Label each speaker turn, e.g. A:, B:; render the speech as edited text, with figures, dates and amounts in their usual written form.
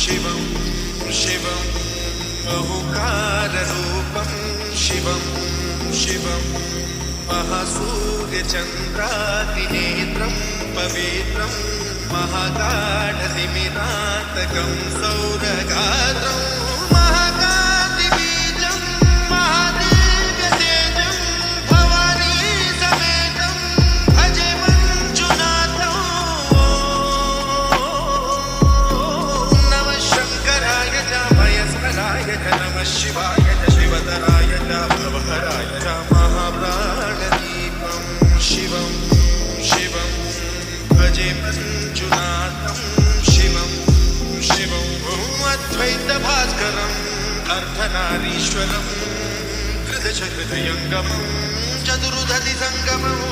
A: शिवं शिवं बहुकाररूपं शिवं शिवं महासूर्यचन्द्रादिनेत्रं पवित्रं महागाढतिमिरान्तकं सौरगात्रं महाकातिबीजं महादेव्यतेजं भवानी समेतं भजे मञ्जुनाथं। नमः शङ्कराय च मयस्कराय च नमः शिवाय च शिवतराय च भवहराय च महाप्राणदीपं शिवं शिवं भजे मञ्जुनाथं शिवं शिवं अद्वैतभास्करम् अर्धनारीश्वरं कृतचकृतयङ्गमं चतुर्दधिसङ्गमम्